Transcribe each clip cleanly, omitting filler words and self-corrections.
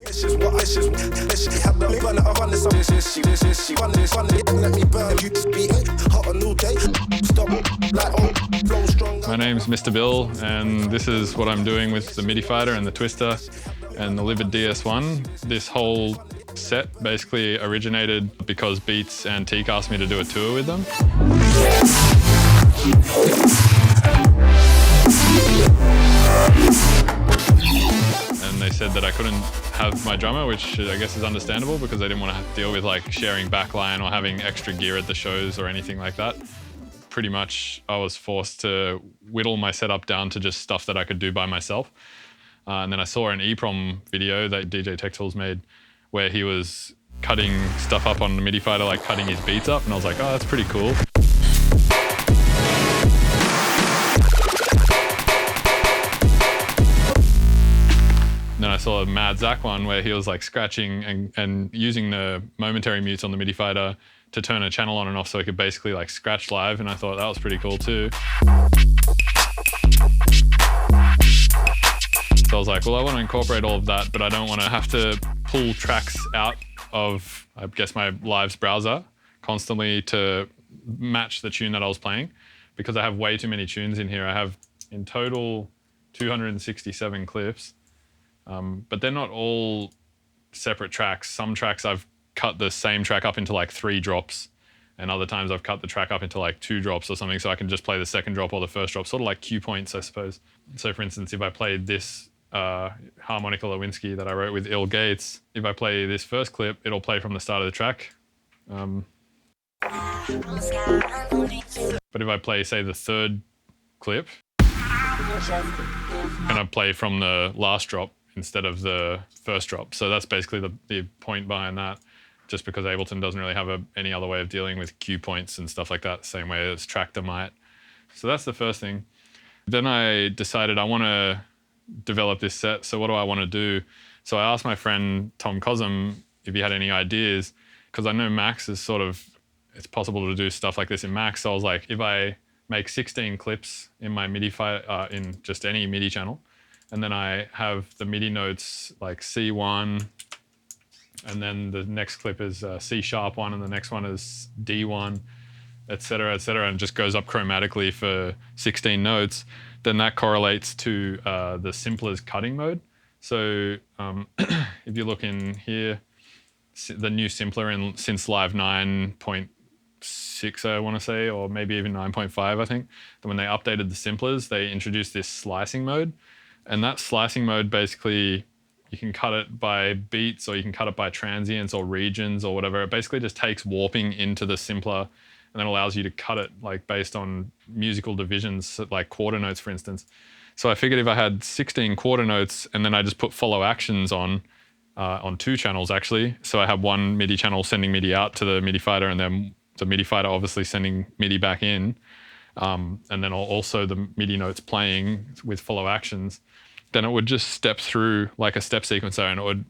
It's just what it's just she had the burner of on this she run it let me burn you just beat it hot a new day stop like oh flow strong. My name's Mr. Bill and this is what I'm doing with the MIDI fighter and the twister and the Livid DS1. This whole set basically originated because Beats and Teak asked me to do a tour with them. And they said that I couldn't have my drummer, which I guess is understandable because they didn't want to have to deal with like sharing backline or having extra gear at the shows or anything like that. Pretty much I was forced to whittle my setup down to just stuff that I could do by myself. And then I saw an EEPROM video that DJ Tech Tools made where he was cutting stuff up on the MIDI fighter, like cutting his beats up, and I was like, oh, that's pretty cool. Then I saw a Mad Zach one where he was like scratching and using the momentary mutes on the MIDI fighter to turn a channel on and off so he could basically like scratch live, and I thought that was pretty cool too. So I was like, well, I want to incorporate all of that, but I don't want to have to pull tracks out of, I guess, my Live's browser constantly to match the tune that I was playing, because I have way too many tunes in here. I have in total 267 clips. But they're not all separate tracks. Some tracks I've cut the same track up into like 3 drops, and other times I've cut the track up into like 2 drops or something, so I can just play the second drop or the first drop, sort of like cue points, I suppose. So for instance, if I played this harmonica Lewinsky that I wrote with Il Gates, if I play this first clip, it'll play from the start of the track. But if I play, say, the third clip, I'm gonna play from the last drop instead of the first drop. So that's basically the point behind that, just because Ableton doesn't really have any other way of dealing with cue points and stuff like that, the same way as Tractor might. So that's the first thing. Then I decided I want to develop this set, so what do I want to do? So I asked my friend Tom Cosm if he had any ideas, because I know Max is sort of, it's possible to do stuff like this in Max. So I was like, if I make 16 clips in my MIDI file, in just any MIDI channel, and then I have the MIDI notes like C1, and then the next clip is C#1, and the next one is D1, et cetera, and just goes up chromatically for 16 notes, then that correlates to the Simpler's cutting mode. So if you look in here, the new Simpler in since Live 9.6, I want to say, or maybe even 9.5, I think. When they updated the Simplers, they introduced this slicing mode. And that slicing mode, basically, you can cut it by beats, or you can cut it by transients or regions or whatever. It basically just takes warping into the Simpler and then allows you to cut it like based on musical divisions, like quarter notes, for instance. So I figured if I had 16 quarter notes and then I just put follow actions on 2 channels, actually. So I have one MIDI channel sending MIDI out to the MIDI fighter, and then the MIDI fighter obviously sending MIDI back in, and then also the MIDI notes playing with follow actions, then it would just step through like a step sequencer, and it would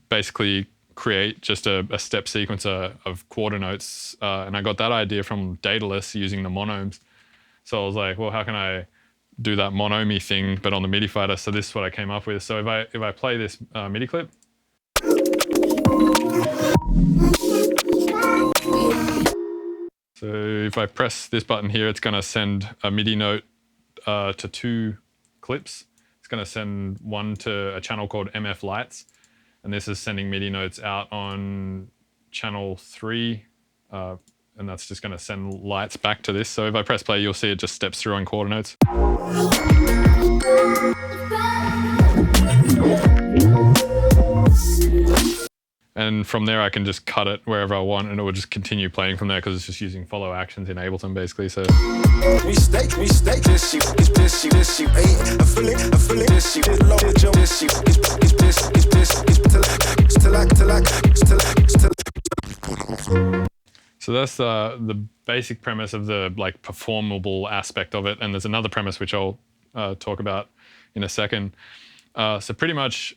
basically create just a step sequencer of quarter notes. And I got that idea from Daedalus using the monomes. So I was like, well, how can I do that monomy thing, but on the MIDI fighter? So this is what I came up with. So if I play this MIDI clip, so if I press this button here, it's going to send a MIDI note to 2 clips. It's going to send one to a channel called MF Lights, and this is sending MIDI notes out on channel 3, and that's just going to send lights back to this. So if I press play, you'll see it just steps through on quarter notes. And from there, I can just cut it wherever I want, and it will just continue playing from there because it's just using follow actions in Ableton, basically. So. So that's the basic premise of the like performable aspect of it, and there's another premise which I'll talk about in a second. So pretty much,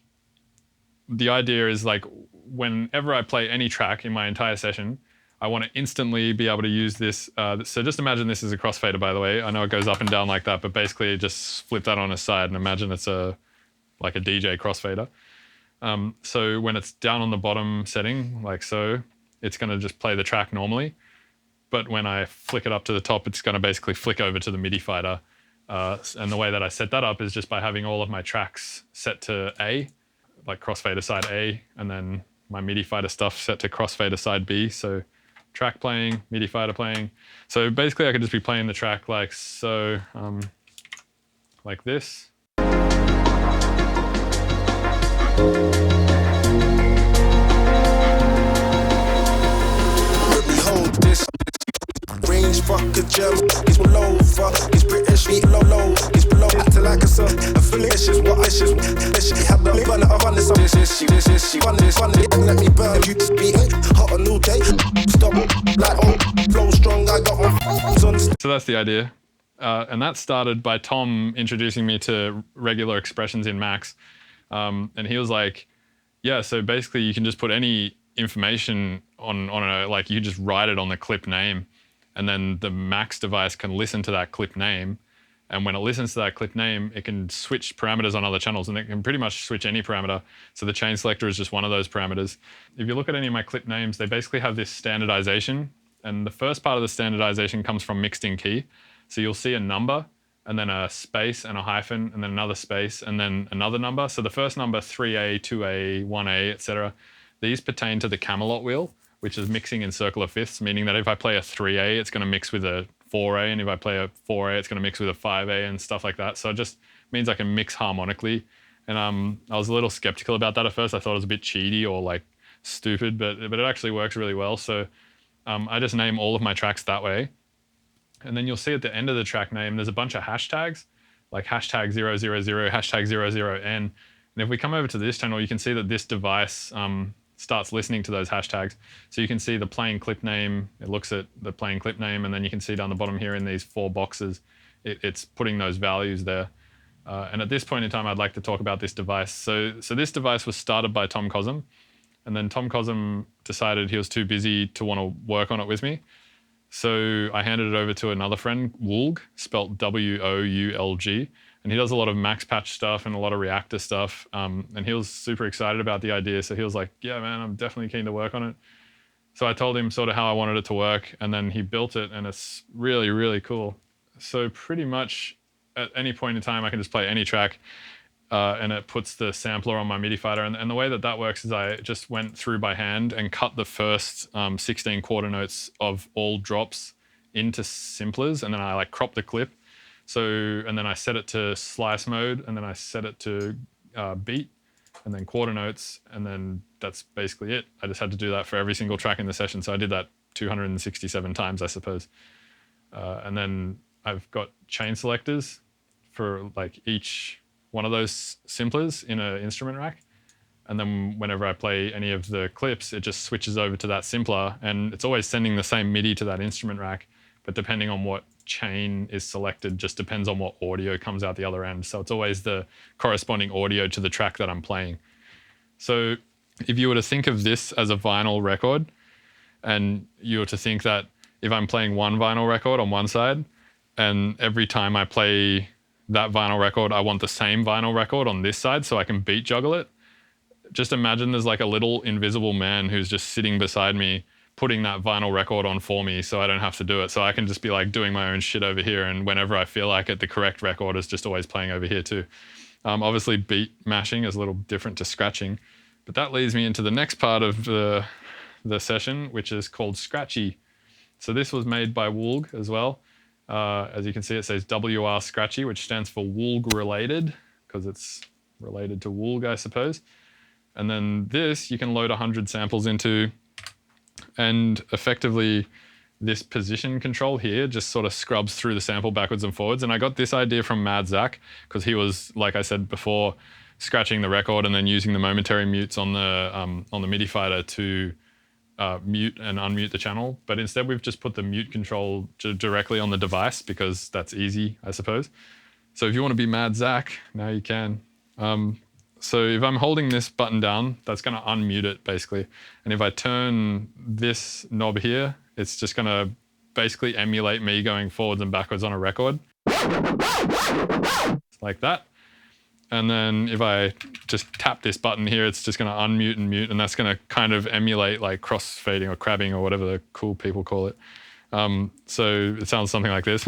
the idea is like, whenever I play any track in my entire session, I want to instantly be able to use this. So just imagine this is a crossfader, by the way. I know it goes up and down like that, but basically just flip that on its side and imagine it's like a DJ crossfader. So when it's down on the bottom setting, like so, it's going to just play the track normally. But when I flick it up to the top, it's going to basically flick over to the MIDI fader. And the way that I set that up is just by having all of my tracks set to A, like crossfader side A, and then my MIDI fader stuff set to crossfader side B. So track playing, MIDI fader playing. So basically I could just be playing the track like so, like this. Range fuck a gem, he's all over, he's British, he's low, he's below, acting like a son, I feel it, this is what I should, this shit had the burner, I run this, she run this, let me burn, you just beat it, hot a new day, stop, like oh, flow strong, I got my on. So that's the idea. And that started by Tom introducing me to regular expressions in Max. And he was like, yeah, so basically you can just put any information on a, like you can just write it on the clip name, and then the Max device can listen to that clip name. And when it listens to that clip name, it can switch parameters on other channels, and it can pretty much switch any parameter. So the chain selector is just one of those parameters. If you look at any of my clip names, they basically have this standardization. And the first part of the standardization comes from mixed in key. So you'll see a number, and then a space and a hyphen, and then another space, and then another number. So the first number, 3A, 2A, 1A, etc. These pertain to the Camelot wheel, which is mixing in circular fifths, meaning that if I play a 3A, it's going to mix with a 4A, and if I play a 4A, it's going to mix with a 5A and stuff like that. So it just means I can mix harmonically. And I was a little skeptical about that at first. I thought it was a bit cheaty or like stupid, but it actually works really well. So I just name all of my tracks that way. And then you'll see at the end of the track name, there's a bunch of hashtags, like hashtag 000, hashtag 00N. And if we come over to this channel, you can see that this device starts listening to those hashtags. So you can see the playing clip name, it looks at the playing clip name, and then you can see down the bottom here in these 4 boxes, it's putting those values there. And at this point in time, I'd like to talk about this device. So this device was started by Tom Cosm, and then Tom Cosm decided he was too busy to want to work on it with me. So I handed it over to another friend, Woolg, spelt W-O-U-L-G, and he does a lot of max patch stuff and a lot of reactor stuff. And he was super excited about the idea. So he was like, yeah, man, I'm definitely keen to work on it. So I told him sort of how I wanted it to work, and then he built it, and it's really, really cool. So pretty much at any point in time, I can just play any track, and it puts the sampler on my MIDI fader. And the way that works is I just went through by hand and cut the first 16 quarter notes of all drops into simplers, and then I like crop the clip. So, and then I set it to slice mode, and then I set it to beat, and then quarter notes, and then that's basically it. I just had to do that for every single track in the session. So I did that 267 times, I suppose. And then I've got chain selectors for like each one of those simplers in an instrument rack. And then whenever I play any of the clips, it just switches over to that simpler, and it's always sending the same MIDI to that instrument rack, but depending on what chain is selected, just depends on what audio comes out the other end. So it's always the corresponding audio to the track that I'm playing. So if you were to think of this as a vinyl record, and you were to think that if I'm playing one vinyl record on one side, and every time I play that vinyl record, I want the same vinyl record on this side so I can beat juggle it. Just imagine there's like a little invisible man who's just sitting beside me, putting that vinyl record on for me so I don't have to do it. So I can just be like doing my own shit over here, and whenever I feel like it, the correct record is just always playing over here too. Obviously beat mashing is a little different to scratching, but that leads me into the next part of the session, which is called Scratchy. So this was made by Woolg as well. As you can see, it says WR Scratchy, which stands for Woolg related, because it's related to Woolg, I suppose. And then this, you can load 100 samples into, and effectively this position control here just sort of scrubs through the sample backwards and forwards. And I got this idea from Mad Zach, because he was, like I said before, scratching the record and then using the momentary mutes on the MIDI fader to mute and unmute the channel. But instead we've just put the mute control directly on the device, because that's easy, I suppose. So if you want to be Mad Zach, now you can. So if I'm holding this button down, that's going to unmute it basically. And if I turn this knob here, it's just going to basically emulate me going forwards and backwards on a record. Like that. And then if I just tap this button here, it's just going to unmute and mute, and that's going to kind of emulate like crossfading or crabbing or whatever the cool people call it. So it sounds something like this.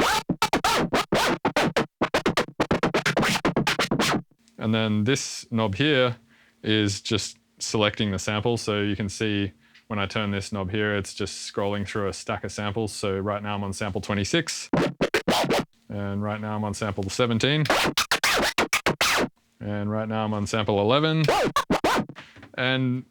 And then this knob here is just selecting the sample. So you can see when I turn this knob here, it's just scrolling through a stack of samples. So right now I'm on sample 26. And right now I'm on sample 17. And right now I'm on sample 11. And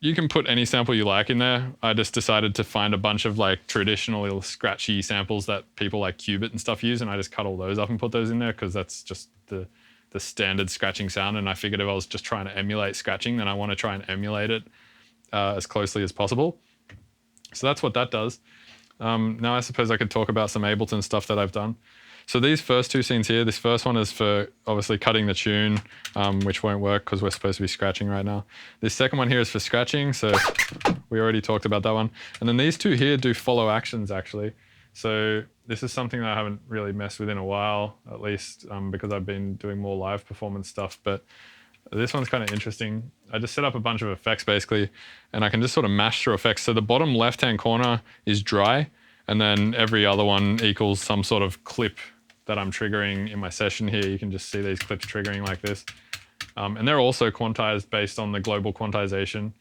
you can put any sample you like in there. I just decided to find a bunch of like traditional scratchy samples that people like Qubit and stuff use, and I just cut all those up and put those in there because that's just the standard scratching sound. And I figured if I was just trying to emulate scratching, then I want to try and emulate it as closely as possible. So that's what that does. Now I suppose I could talk about some Ableton stuff that I've done. So these first two scenes here, this first one is for obviously cutting the tune, which won't work because we're supposed to be scratching right now. This second one here is for scratching, so we already talked about that one. And then these two here do follow actions actually. So this is something that I haven't really messed with in a while, at least because I've been doing more live performance stuff, but this one's kind of interesting. I just set up a bunch of effects basically, and I can just sort of mash through effects. So the bottom left-hand corner is dry, and then every other one equals some sort of clip that I'm triggering in my session here. You can just see these clips triggering like this. And they're also quantized based on the global quantization.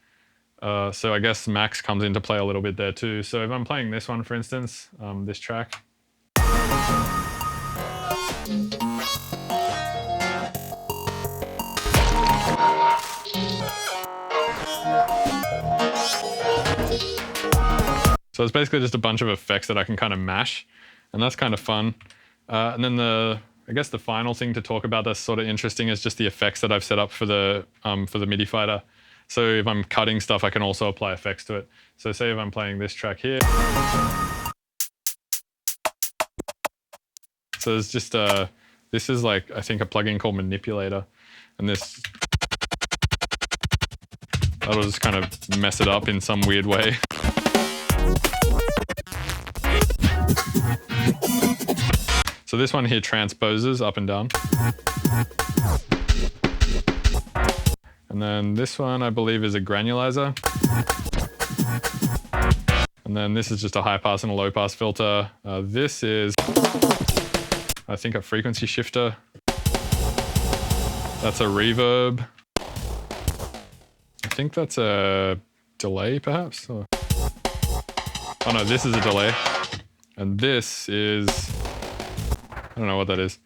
So I guess max comes into play a little bit there too. So if I'm playing this one, for instance, this track. So it's basically just a bunch of effects that I can kind of mash, and that's kind of fun. And then I guess the final thing to talk about that's sort of interesting is just the effects that I've set up for the MIDI fighter. So if I'm cutting stuff, I can also apply effects to it. So say if I'm playing this track here. So there's just this is like, I think, a plugin called Manipulator, and this, that'll just kind of mess it up in some weird way. So this one here transposes up and down. And then this one, I believe, is a granulizer. And then this is just a high pass and a low pass filter. This is, I think, a frequency shifter. That's a reverb. I think that's a delay, perhaps. Oh no, this is a delay. And this is, I don't know what that is.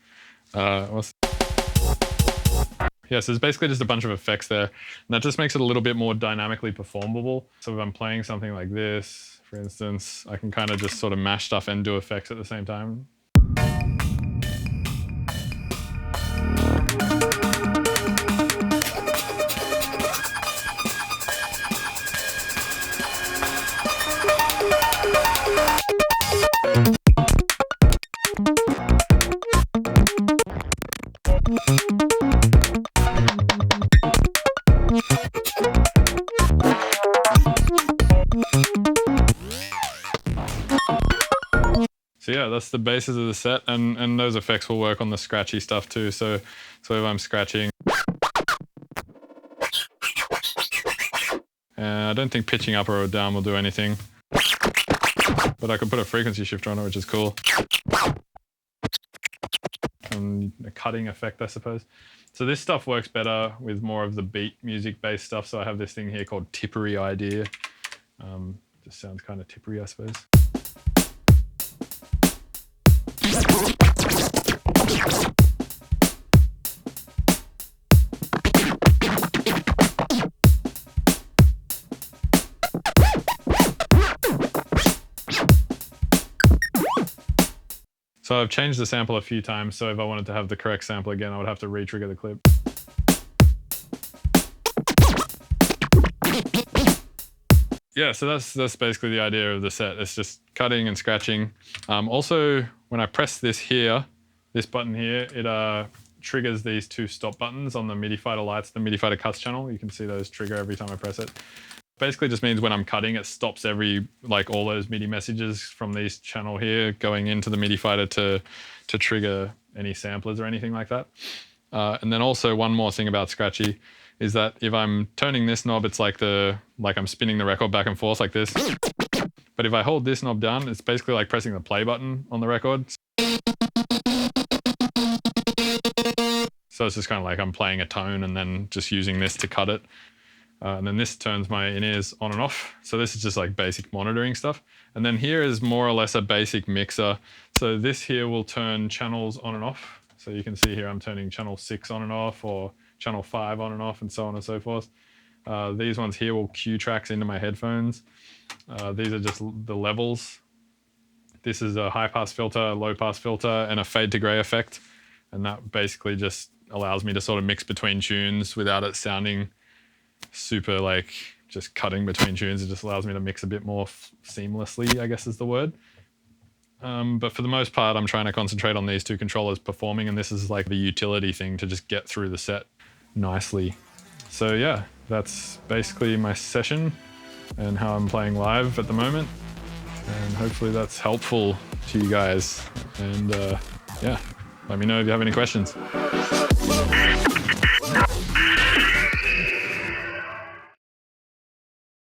Yeah, so it's basically just a bunch of effects there. And that just makes it a little bit more dynamically performable. So if I'm playing something like this, for instance, I can kind of just sort of mash stuff and do effects at the same time. So yeah, that's the basis of the set, and those effects will work on the scratchy stuff too. So if I'm scratching, I don't think pitching up or down will do anything, but I could put a frequency shifter on it, which is cool. And a cutting effect, I suppose. So this stuff works better with more of the beat music based stuff. So I have this thing here called Tippery Idea. Just sounds kind of tippery, I suppose. So I've changed the sample a few times, so if I wanted to have the correct sample again, I would have to re-trigger the clip. Yeah, so that's basically the idea of the set. It's just cutting and scratching. Also, when I press this here, this button here, it triggers these two stop buttons on the MIDI fighter lights, the MIDI fighter cuts channel. You can see those trigger every time I press it. Basically just means when I'm cutting, it stops all those MIDI messages from these channel here going into the MIDI fighter to trigger any samplers or anything like that. And then also one more thing about Scratchy is that if I'm turning this knob, it's like I'm spinning the record back and forth like this. But if I hold this knob down, it's basically like pressing the play button on the record. So it's just kind of like I'm playing a tone and then just using this to cut it. And then this turns my in-ears on and off. So this is just like basic monitoring stuff. And then here is more or less a basic mixer. So this here will turn channels on and off. So you can see here I'm turning channel 6 on and off, or channel 5 on and off, and so on and so forth. These ones here will cue tracks into my headphones. These are just the levels. This is a high pass filter, low pass filter, and a fade to gray effect. And that basically just allows me to sort of mix between tunes without it sounding super like just cutting between tunes. It just allows me to mix a bit more seamlessly, I guess is the word. But for the most part, I'm trying to concentrate on these two controllers performing, and this is like the utility thing to just get through the set nicely. So yeah, that's basically my session and how I'm playing live at the moment. And hopefully that's helpful to you guys. And yeah, let me know if you have any questions.